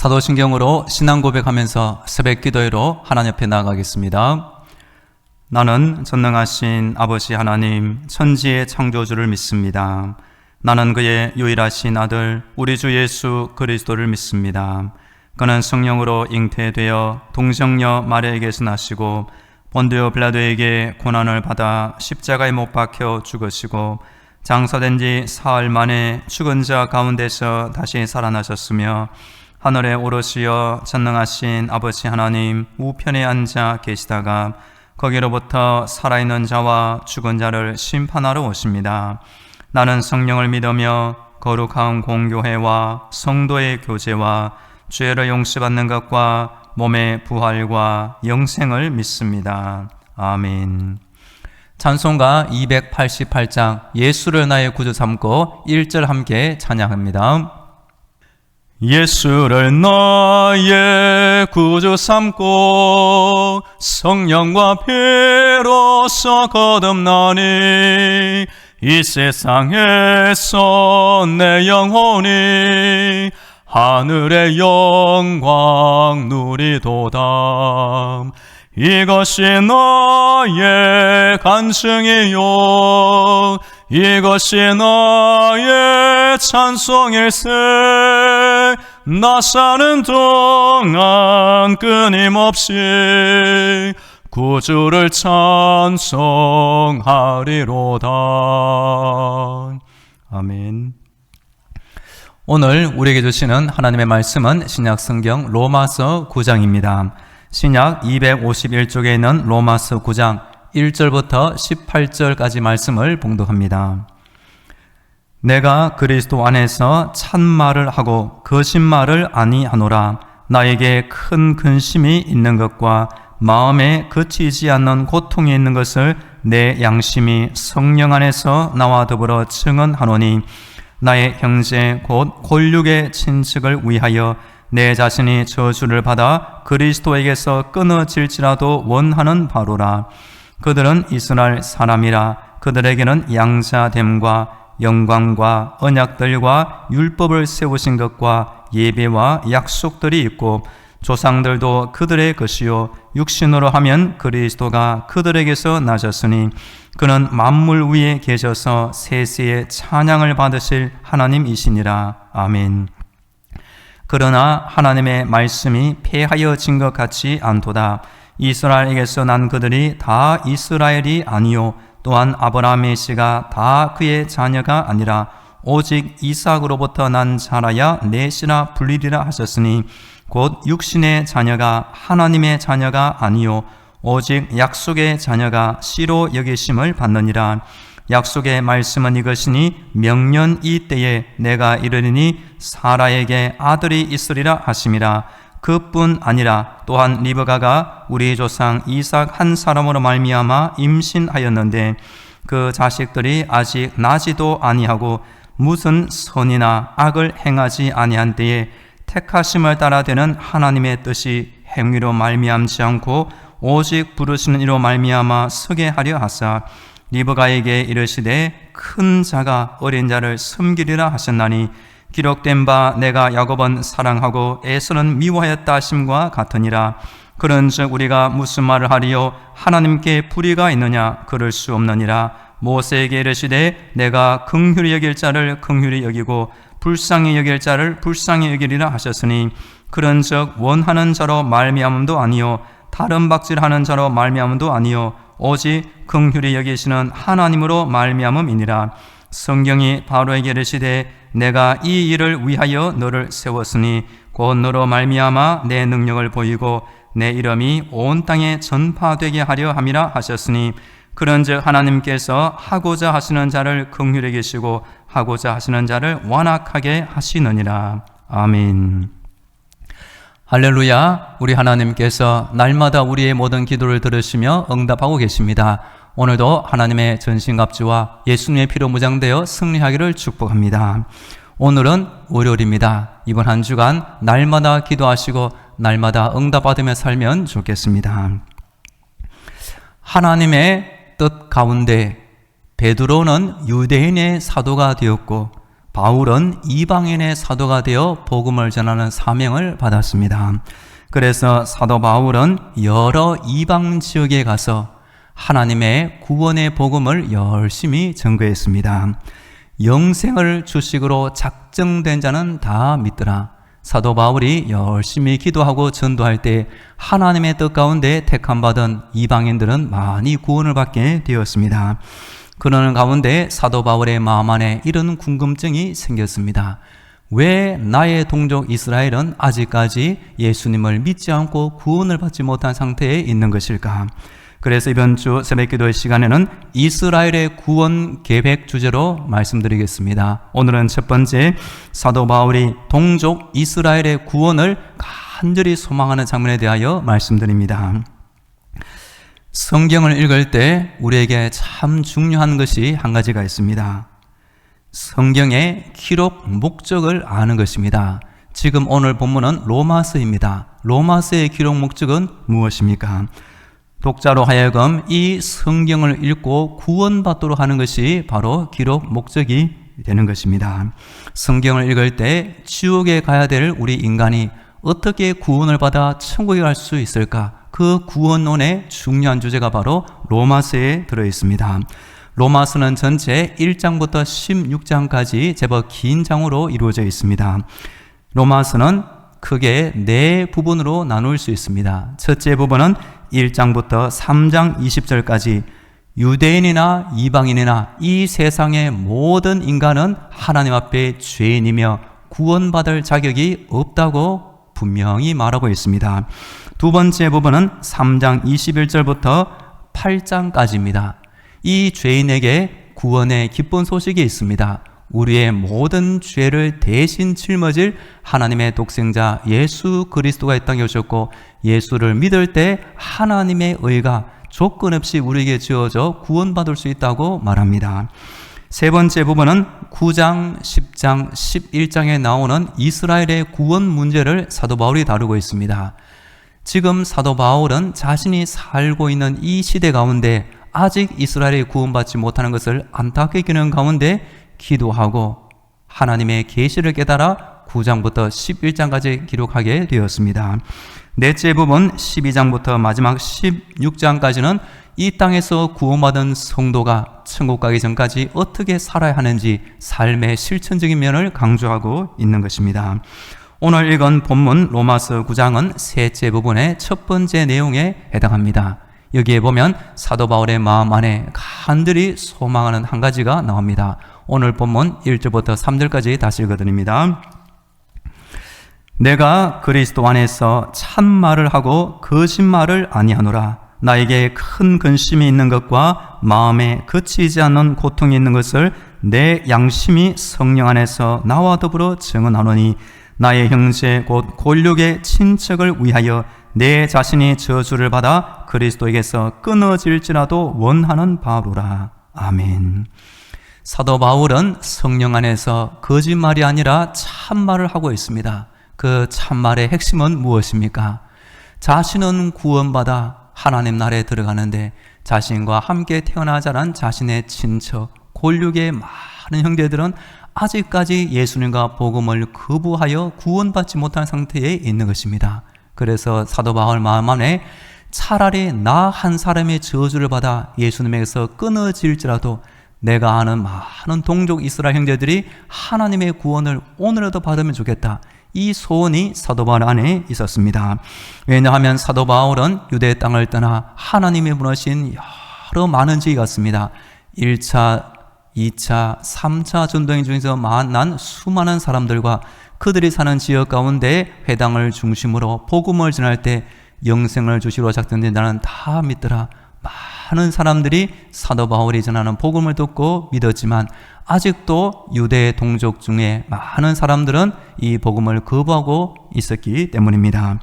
사도신경으로 신앙 고백하면서 새벽 기도회로 하나님 앞에 나아가겠습니다. 나는 전능하신 아버지 하나님, 천지의 창조주를 믿습니다. 나는 그의 유일하신 아들 우리 주 예수 그리스도를 믿습니다. 그는 성령으로 잉태되어 동정녀 마리아에게서 나시고 본디오 빌라도에게 고난을 받아 십자가에 못 박혀 죽으시고 장사된 지 사흘 만에 죽은 자 가운데서 다시 살아나셨으며 하늘에 오르시어 전능하신 아버지 하나님 우편에 앉아 계시다가 거기로부터 살아있는 자와 죽은 자를 심판하러 오십니다. 나는 성령을 믿으며 거룩한 공교회와 성도의 교제와 죄를 용서받는 것과 몸의 부활과 영생을 믿습니다. 아멘. 찬송가 288장 예수를 나의 구주 삼고 1절 함께 찬양합니다. 예수를 나의 구주 삼고 성령과 피로써 거듭나니 이 세상에서 내 영혼이 하늘의 영광 누리도다. 이것이 나의 간증이요 이것이 나의 찬송일세. 나 사는 동안 끊임없이 구주를 찬송하리로다. 아멘. 오늘 우리에게 주시는 하나님의 말씀은 신약 성경 로마서 9장입니다. 신약 251쪽에 있는 로마서 9장 1절부터 18절까지 말씀을 봉독합니다. 내가 그리스도 안에서 참말을 하고 거짓말을 아니하노라. 나에게 큰 근심이 있는 것과 마음에 그치지 않는 고통이 있는 것을 내 양심이 성령 안에서 나와 더불어 증언하노니 나의 형제 곧 골육의 친척을 위하여 내 자신이 저주를 받아 그리스도에게서 끊어질지라도 원하는 바로라. 그들은 이스라엘 사람이라. 그들에게는 양자됨과 영광과 언약들과 율법을 세우신 것과 예배와 약속들이 있고 조상들도 그들의 것이요 육신으로 하면 그리스도가 그들에게서 나셨으니 그는 만물 위에 계셔서 세세의 찬양을 받으실 하나님이시니라. 아멘. 그러나 하나님의 말씀이 폐하여진 것 같지 않도다. 이스라엘에게서 난 그들이 다 이스라엘이 아니요 또한 아브라함의 씨가 다 그의 자녀가 아니라 오직 이삭으로부터 난 자라야 내 씨라 불리리라 하셨으니 곧 육신의 자녀가 하나님의 자녀가 아니요 오직 약속의 자녀가 씨로 여기심을 받느니라. 약속의 말씀은 이것이니 명년 이때에 내가 이르리니 사라에게 아들이 있으리라 하심이라. 그뿐 아니라 또한 리브가가 우리 조상 이삭 한 사람으로 말미암아 임신하였는데 그 자식들이 아직 나지도 아니하고 무슨 선이나 악을 행하지 아니한 때에 택하심을 따라 되는 하나님의 뜻이 행위로 말미암지 않고 오직 부르시는 이로 말미암아 서게 하려 하사 리브가에게 이르시되 큰 자가 어린 자를 섬기리라 하셨나니 기록된 바 내가 야곱은 사랑하고 에서는 미워하였다 하심과 같으니라. 그런즉 우리가 무슨 말을 하리요? 하나님께 불의가 있느냐? 그럴 수 없느니라. 모세에게 이르시되 내가 긍휼히 여길 자를 긍휼히 여기고 불쌍히 여길 자를 불쌍히 여기리라 하셨으니 그런즉 원하는 자로 말미암음도 아니요 다른 박질하는 자로 말미암음도 아니요 오직 긍휼히 여기시는 하나님으로 말미암음이니라. 성경이 바로에게 이르시되 내가 이 일을 위하여 너를 세웠으니 곧 너로 말미암아 내 능력을 보이고 내 이름이 온 땅에 전파되게 하려 함이라 하셨으니 그런즉 하나님께서 하고자 하시는 자를 긍휼히 계시고 하고자 하시는 자를 완악하게 하시느니라. 아멘. 할렐루야. 우리 하나님께서 날마다 우리의 모든 기도를 들으시며 응답하고 계십니다. 오늘도 하나님의 전신갑주와 예수님의 피로 무장되어 승리하기를 축복합니다. 오늘은 월요일입니다. 이번 한 주간 날마다 기도하시고 날마다 응답받으며 살면 좋겠습니다. 하나님의 뜻 가운데 베드로는 유대인의 사도가 되었고 바울은 이방인의 사도가 되어 복음을 전하는 사명을 받았습니다. 그래서 사도 바울은 여러 이방 지역에 가서 하나님의 구원의 복음을 열심히 전거했습니다. 영생을 주식으로 작정된 자는 다 믿더라. 사도 바울이 열심히 기도하고 전도할 때 하나님의 뜻 가운데 택함받은 이방인들은 많이 구원을 받게 되었습니다. 그러는 가운데 사도 바울의 마음 안에 이런 궁금증이 생겼습니다. 왜 나의 동족 이스라엘은 아직까지 예수님을 믿지 않고 구원을 받지 못한 상태에 있는 것일까? 그래서 이번 주 새벽기도의 시간에는 이스라엘의 구원 계획 주제로 말씀드리겠습니다. 오늘은 첫 번째, 사도 바울이 동족 이스라엘의 구원을 간절히 소망하는 장면에 대하여 말씀드립니다. 성경을 읽을 때 우리에게 참 중요한 것이 한 가지가 있습니다. 성경의 기록 목적을 아는 것입니다. 지금 오늘 본문은 로마서입니다. 로마서의 기록 목적은 무엇입니까? 독자로 하여금 이 성경을 읽고 구원받도록 하는 것이 바로 기록 목적이 되는 것입니다. 성경을 읽을 때 지옥에 가야 될 우리 인간이 어떻게 구원을 받아 천국에 갈 수 있을까? 그 구원론의 중요한 주제가 바로 로마서에 들어있습니다. 로마서는 전체 1장부터 16장까지 제법 긴 장으로 이루어져 있습니다. 로마서는 크게 네 부분으로 나눌 수 있습니다. 첫째 부분은 1장부터 3장 20절까지 유대인이나 이방인이나 이 세상의 모든 인간은 하나님 앞에 죄인이며 구원받을 자격이 없다고 분명히 말하고 있습니다. 두 번째 부분은 3장 21절부터 8장까지입니다. 이 죄인에게 구원의 기쁜 소식이 있습니다. 우리의 모든 죄를 대신 짊어질 하나님의 독생자 예수 그리스도가 이 땅에 오셨고 예수를 믿을 때 하나님의 의가 조건 없이 우리에게 지어져 구원받을 수 있다고 말합니다. 세 번째 부분은 9장, 10장, 11장에 나오는 이스라엘의 구원 문제를 사도 바울이 다루고 있습니다. 지금 사도 바울은 자신이 살고 있는 이 시대 가운데 아직 이스라엘이 구원받지 못하는 것을 안타깝게 여기는 가운데 기도하고 하나님의 계시를 깨달아 9장부터 11장까지 기록하게 되었습니다. 넷째 부분 12장부터 마지막 16장까지는 이 땅에서 구원받은 성도가 천국 가기 전까지 어떻게 살아야 하는지 삶의 실천적인 면을 강조하고 있는 것입니다. 오늘 읽은 본문 로마서 9장은 셋째 부분의 첫 번째 내용에 해당합니다. 여기에 보면 사도 바울의 마음 안에 간절히 소망하는 한 가지가 나옵니다. 오늘 본문 1절부터 3절까지 다시 읽어드립니다. 내가 그리스도 안에서 참말을 하고 거짓말을 아니하노라. 나에게 큰 근심이 있는 것과 마음에 그치지 않는 고통이 있는 것을 내 양심이 성령 안에서 나와 더불어 증언하노니 나의 형제 곧 골육의 친척을 위하여 내 자신이 저주를 받아 그리스도에게서 끊어질지라도 원하는 바로라. 아멘. 사도 바울은 성령 안에서 거짓말이 아니라 참말을 하고 있습니다. 그 참말의 핵심은 무엇입니까? 자신은 구원받아 하나님 나라에 들어가는데 자신과 함께 태어나 자란 자신의 친척, 골육의 많은 형제들은 아직까지 예수님과 복음을 거부하여 구원받지 못한 상태에 있는 것입니다. 그래서 사도 바울 마음 안에 차라리 나 한 사람의 저주를 받아 예수님에게서 끊어질지라도 내가 아는 많은 동족 이스라엘 형제들이 하나님의 구원을 오늘라도 받으면 좋겠다. 이 소원이 사도 바울 안에 있었습니다. 왜냐하면 사도 바울은 유대 땅을 떠나 하나님이 부르신 여러 많은 지에 갔습니다. 1차, 2차, 3차 전도행 중에서 만난 수많은 사람들과 그들이 사는 지역 가운데 회당을 중심으로 복음을 전할 때 영생을 주시러 작정된 자는 다 믿더라. 많은 사람들이 사도 바울이 전하는 복음을 듣고 믿었지만 아직도 유대 동족 중에 많은 사람들은 이 복음을 거부하고 있었기 때문입니다.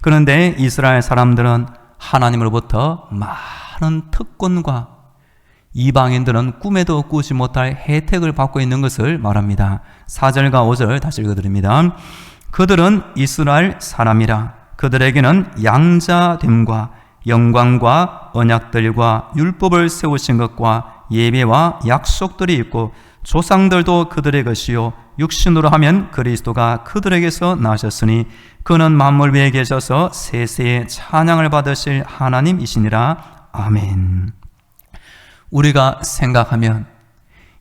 그런데 이스라엘 사람들은 하나님으로부터 많은 특권과 이방인들은 꿈에도 꾸지 못할 혜택을 받고 있는 것을 말합니다. 4절과 5절 다시 읽어드립니다. 그들은 이스라엘 사람이라. 그들에게는 양자됨과 영광과 언약들과 율법을 세우신 것과 예배와 약속들이 있고 조상들도 그들의 것이요 육신으로 하면 그리스도가 그들에게서 나셨으니 그는 만물 위에 계셔서 세세의 찬양을 받으실 하나님이시니라. 아멘. 우리가 생각하면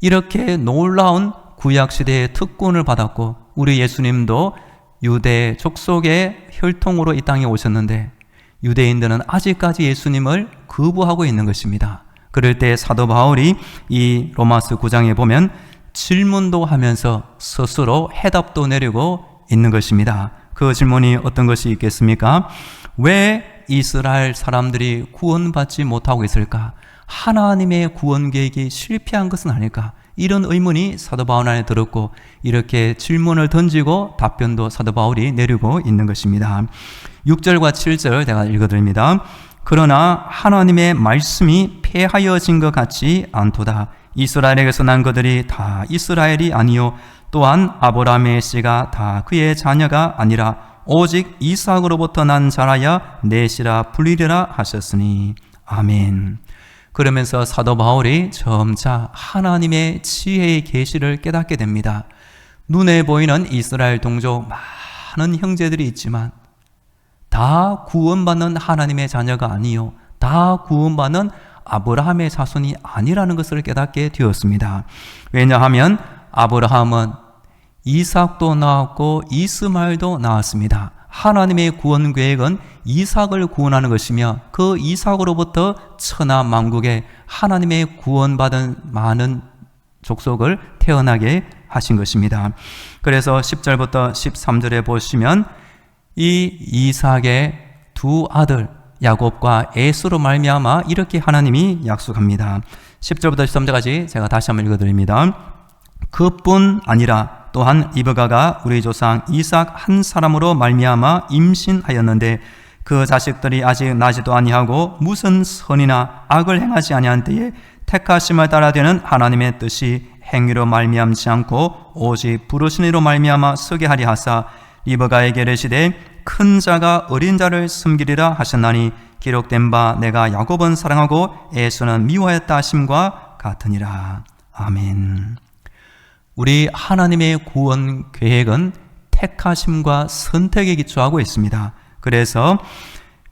이렇게 놀라운 구약시대의 특권을 받았고 우리 예수님도 유대 족속의 혈통으로 이 땅에 오셨는데 유대인들은 아직까지 예수님을 거부하고 있는 것입니다. 그럴 때 사도 바울이 이 로마서 9장에 보면 질문도 하면서 스스로 해답도 내리고 있는 것입니다. 그 질문이 어떤 것이 있겠습니까? 왜 이스라엘 사람들이 구원받지 못하고 있을까? 하나님의 구원 계획이 실패한 것은 아닐까? 이런 의문이 사도 바울 안에 들었고 이렇게 질문을 던지고 답변도 사도 바울이 내리고 있는 것입니다. 6절과 7절 제가 읽어드립니다. 그러나 하나님의 말씀이 폐하여진 것 같지 않도다. 이스라엘에게서 난 그들이 다 이스라엘이 아니요 또한 아브라함의 씨가 다 그의 자녀가 아니라 오직 이삭으로부터 난 자라야 넷이라 불리리라 하셨으니. 아멘. 그러면서 사도 바울이 점차 하나님의 지혜의 계시를 깨닫게 됩니다. 눈에 보이는 이스라엘 동족 많은 형제들이 있지만 다 구원받는 하나님의 자녀가 아니요 다 구원받는 아브라함의 자손이 아니라는 것을 깨닫게 되었습니다. 왜냐하면 아브라함은 이삭도 낳았고 이스마엘도 낳았습니다. 하나님의 구원 계획은 이삭을 구원하는 것이며 그 이삭으로부터 천하 만국에 하나님의 구원받은 많은 족속을 태어나게 하신 것입니다. 그래서 10절부터 13절에 보시면 이 이삭의 두 아들 야곱과 에서로 말미암아 이렇게 하나님이 약속합니다. 10절부터 13절까지 제가 다시 한번 읽어드립니다. 그뿐 아니라 또한 리브가가 우리 조상 이삭 한 사람으로 말미암아 임신하였는데 그 자식들이 아직 나지도 아니하고 무슨 선이나 악을 행하지 아니한 때에 택하심을 따라 되는 하나님의 뜻이 행위로 말미암지 않고 오직 부르신 이로 말미암아 서게 하리 하사 리브가에게 이르시되 큰 자가 어린 자를 섬기리라 하셨나니 기록된 바 내가 야곱은 사랑하고 에서는 미워했다 하심과 같으니라. 아멘. 우리 하나님의 구원 계획은 택하심과 선택에 기초하고 있습니다. 그래서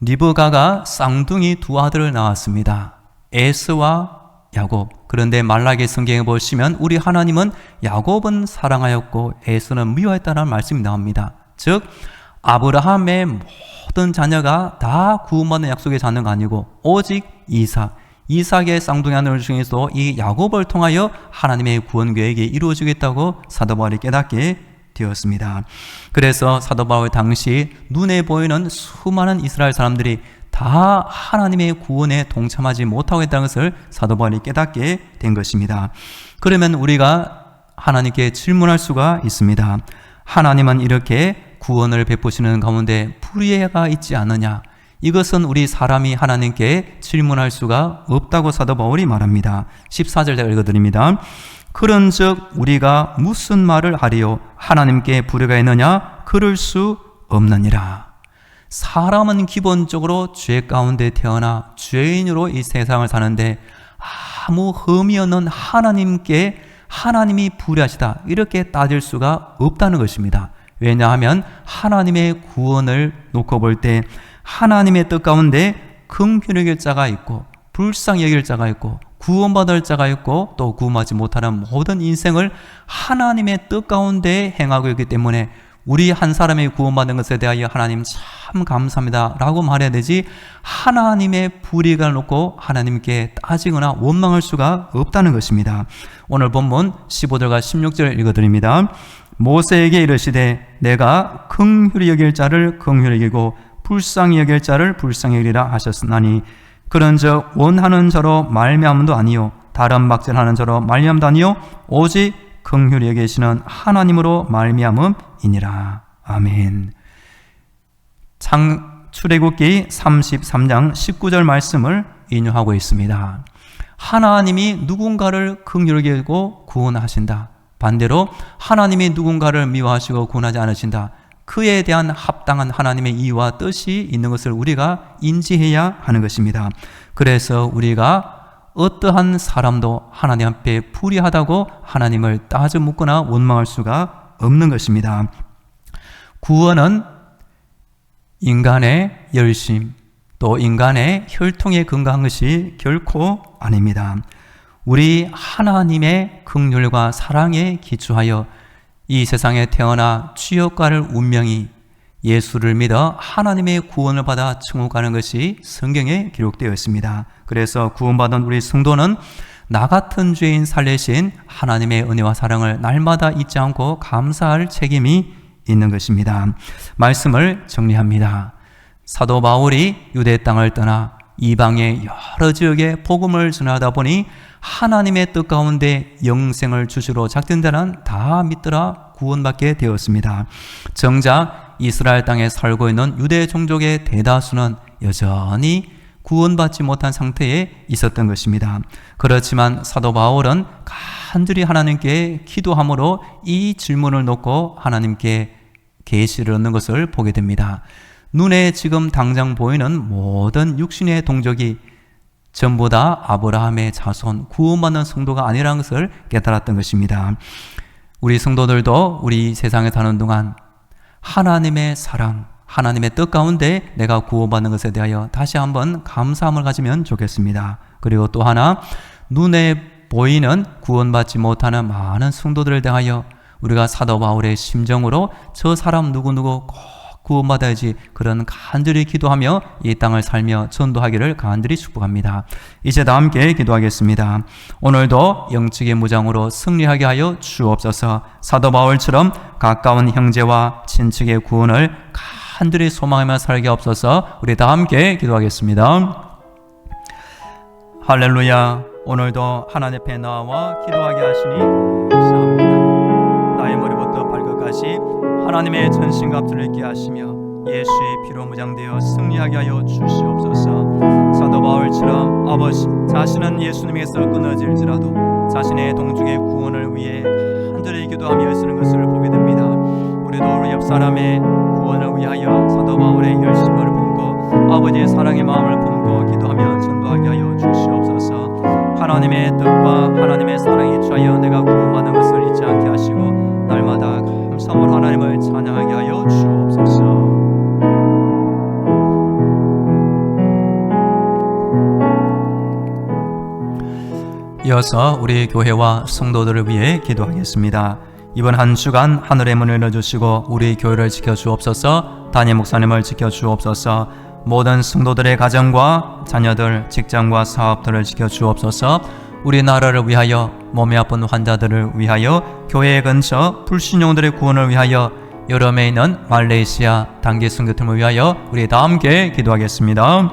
리브가가 쌍둥이 두 아들을 낳았습니다. 에서와 야곱. 그런데 말라기 성경에 보시면 우리 하나님은 야곱은 사랑하였고 에서는 미워했다는 말씀이 나옵니다. 즉 아브라함의 모든 자녀가 다 구원받는 약속의 자녀가 아니고 오직 이삭의 쌍둥이 아들 중에서 이 야곱을 통하여 하나님의 구원 계획이 이루어지겠다고 사도 바울이 깨닫게 되었습니다. 그래서 사도 바울 당시 눈에 보이는 수많은 이스라엘 사람들이 다 하나님의 구원에 동참하지 못하고 있다는 것을 사도 바울이 깨닫게 된 것입니다. 그러면 우리가 하나님께 질문할 수가 있습니다. 하나님은 이렇게 구원을 베푸시는 가운데 불의가 있지 않느냐? 이것은 우리 사람이 하나님께 질문할 수가 없다고 사도 바울이 말합니다. 14절 제가 읽어드립니다. 그런즉 우리가 무슨 말을 하리요? 하나님께 불의가 있느냐? 그럴 수 없느니라. 사람은 기본적으로 죄 가운데 태어나 죄인으로 이 세상을 사는데 아무 흠이 없는 하나님께 하나님이 불의하시다 이렇게 따질 수가 없다는 것입니다. 왜냐하면 하나님의 구원을 놓고 볼 때 하나님의 뜻 가운데 긍휼히 여길 자가 있고 불쌍히 여길 자가 있고 구원받을 자가 있고 또 구원하지 못하는 모든 인생을 하나님의 뜻 가운데 행하고 있기 때문에 우리 한 사람이 구원받는 것에 대하여 하나님 참 감사합니다 라고 말해야 되지 하나님의 불의가 놓고 하나님께 따지거나 원망할 수가 없다는 것입니다. 오늘 본문 15절과 16절 읽어드립니다. 모세에게 이르시되 내가 긍휼히 여길 자를 긍휼히 여기고 불쌍히 여길 자를 불쌍히 여기리라 하셨으나니 그런즉 원하는 자로 말미암음도 아니요 다른 박질하는 자로 말미암음도 아니요 오직 긍휼히 여기시는 하나님으로 말미암음이니라. 아멘. 출애굽기 33장 19절 말씀을 인용하고 있습니다. 하나님이 누군가를 긍휼히 여기고 구원하신다. 반대로 하나님이 누군가를 미워하시고 구원하지 않으신다. 그에 대한 합당한 하나님의 이유와 뜻이 있는 것을 우리가 인지해야 하는 것입니다. 그래서 우리가 어떠한 사람도 하나님 앞에 불의하다고 하나님을 따져 묻거나 원망할 수가 없는 것입니다. 구원은 인간의 열심, 또 인간의 혈통에 근거한 것이 결코 아닙니다. 우리 하나님의 긍휼과 사랑에 기초하여 이 세상에 태어나 취업가를 운명이 예수를 믿어 하나님의 구원을 받아 천국 가는 것이 성경에 기록되어 있습니다. 그래서 구원받은 우리 성도는 나 같은 죄인 살리신 하나님의 은혜와 사랑을 날마다 잊지 않고 감사할 책임이 있는 것입니다. 말씀을 정리합니다. 사도 바울이 유대 땅을 떠나 이방의 여러 지역에 복음을 전하다 보니 하나님의 뜻 가운데 영생을 주시로 작정자는 다 믿더라 구원받게 되었습니다. 정작 이스라엘 땅에 살고 있는 유대 종족의 대다수는 여전히 구원받지 못한 상태에 있었던 것입니다. 그렇지만 사도 바울은 간절히 하나님께 기도함으로 이 질문을 놓고 하나님께 계시를 얻는 것을 보게 됩니다. 눈에 지금 당장 보이는 모든 육신의 동족이 전부 다 아브라함의 자손, 구원받는 성도가 아니라는 것을 깨달았던 것입니다. 우리 성도들도 우리 세상에 사는 동안 하나님의 사랑, 하나님의 뜻 가운데 내가 구원받는 것에 대하여 다시 한번 감사함을 가지면 좋겠습니다. 그리고 또 하나, 눈에 보이는 구원받지 못하는 많은 성도들을 대하여 우리가 사도 바울의 심정으로 저 사람 누구누구 꼭 구원받아야지 그런 간절히 기도하며 이 땅을 살며 전도하기를 간절히 축복합니다. 이제 다 함께 기도하겠습니다. 오늘도 영적인 무장으로 승리하게 하여 주옵소서. 사도 바울처럼 가까운 형제와 친척의 구원을 간절히 소망하며 살게 없어서 우리 다 함께 기도하겠습니다. 할렐루야. 오늘도 하나님 앞에 나와 기도하게 하시니 감사합니다. 나의 머리부터 발끝까지 하나님의 전신갑주를 입게 하시며 예수의 피로 무장되어 승리하게 하여 주시옵소서. 사도 바울처럼 아버지 자신은 예수님에게서 끊어질지라도 자신의 동족의 구원을 위해 간절히 기도하며 쓰는 것을 보게 됩니다. 우리도 우리 옆 사람의 구원을 위하여 사도 바울의 열심을 품고 아버지의 사랑의 마음을 품고 기도하며 전도하게 하여 주시옵소서. 하나님의 뜻과 하나님의 사랑에 취하여 내가 구원받는 것을 잊지 않게 하시고 날마다 감사함으로 하나님을 찬양하게 하여 주옵소서. 이어서 우리 교회와 성도들을 위해 기도하겠습니다. 이번 한 주간 하늘의 문을 열어주시고 우리 교회를 지켜주옵소서. 담임 목사님을 지켜주옵소서. 모든 성도들의 가정과 자녀들, 직장과 사업들을 지켜주옵소서. 우리나라를 위하여, 몸이 아픈 환자들을 위하여, 교회 근처 불신용들의 구원을 위하여, 여름에 있는 말레이시아 단기 선교팀을 위하여 우리 다 함께 기도하겠습니다.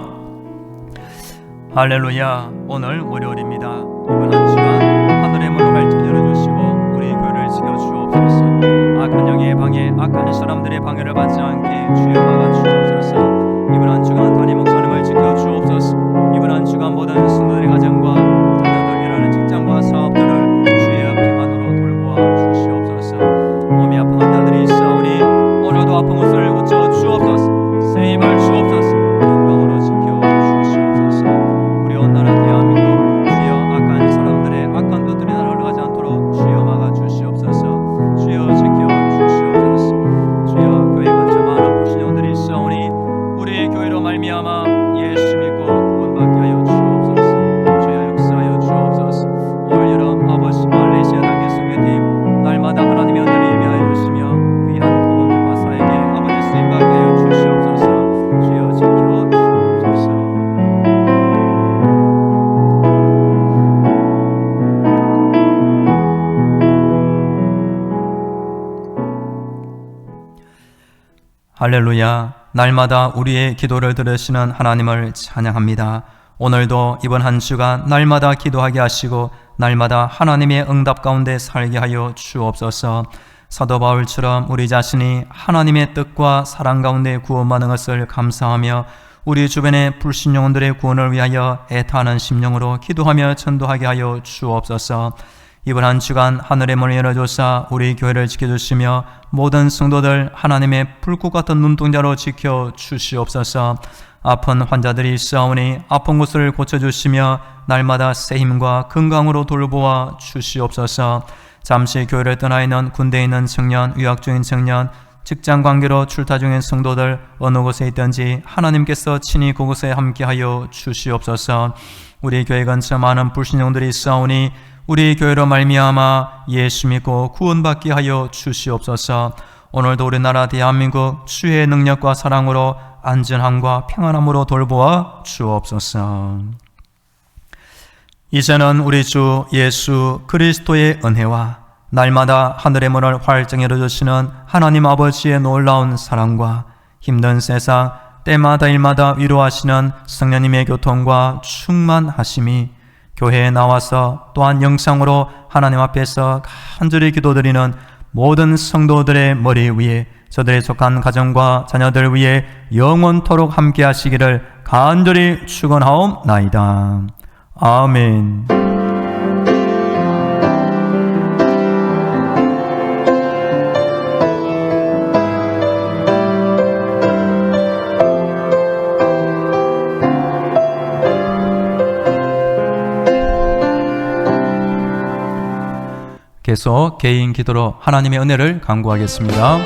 할렐루야. 오늘 월요일입니다. 이번 한 주간 하늘의 문을 활짝 열어주시고 우리 교회를 지켜주옵소서. 악한 영의 방해, 악한 사람들의 방해를 받지 않게 주여 막아주옵소서. 이번 한 주간 담임 목사님을 지켜주옵소서. 이번 한 주간 모든 성도들의 가정과 자녀들 일하는 직장과 사업들을 주의 평안으로 돌보아 주시옵소서. 몸이 아픈 환자들이 있사오니 오늘도 아픈 것을 고쳐 주옵소서. 새 힘을 주옵소서. 건강으로 지켜 주시옵소서. 우리 온 나라 대한민국 주여 악한 사람들의 악한 뜻들이 나를 흘러가지 않도록 주여 막아 주시옵소서. 주여 지켜 주시옵소서. 주여 교회 근처 많은 불신령들이 있사오니 우리의 교회로 말미암아 예수 믿고 구원받게 하여 주옵소서. 주여 역사하여 주옵소서. 올 여름 아버지 말레이시아 단기 선교팀 날마다 하나님의 은혜를 예비하여 주시며 귀한 복음 전파사에게 아버지 쓰임받게 하여 주시옵소서. 주여 지켜 주옵소서. 할렐루야. 날마다 우리의 기도를 들으시는 하나님을 찬양합니다. 오늘도 이번 한 주간 날마다 기도하게 하시고 날마다 하나님의 응답 가운데 살게 하여 주옵소서. 사도 바울처럼 우리 자신이 하나님의 뜻과 사랑 가운데 구원받는 것을 감사하며 우리 주변의 불신 영혼들의 구원을 위하여 애타는 심령으로 기도하며 전도하게 하여 주옵소서. 이번 한 주간 하늘의 문을 열어줘서 우리 교회를 지켜주시며 모든 성도들 하나님의 불꽃 같은 눈동자로 지켜 주시옵소서. 아픈 환자들이 있사오니 아픈 곳을 고쳐주시며 날마다 새 힘과 건강으로 돌보아 주시옵소서. 잠시 교회를 떠나 있는 군대에 있는 청년, 유학 중인 청년, 직장 관계로 출타 중인 성도들 어느 곳에 있든지 하나님께서 친히 그곳에 함께하여 주시옵소서. 우리 교회 근처 많은 불신령들이 있사오니 우리 교회로 말미암아 예수 믿고 구원받게 하여 주시옵소서. 오늘도 우리나라 대한민국 주의 능력과 사랑으로 안전함과 평안함으로 돌보아 주옵소서. 이제는 우리 주 예수 그리스도의 은혜와 날마다 하늘의 문을 활짝 열어주시는 하나님 아버지의 놀라운 사랑과 힘든 세상 때마다 일마다 위로하시는 성령님의 교통과 충만하심이 교회에 나와서 또한 영상으로 하나님 앞에서 간절히 기도드리는 모든 성도들의 머리 위에 저들의 속한 가정과 자녀들 위에 영원토록 함께 하시기를 간절히 축원하옵나이다. 아멘. 계속 개인 기도로 하나님의 은혜를 간구하겠습니다.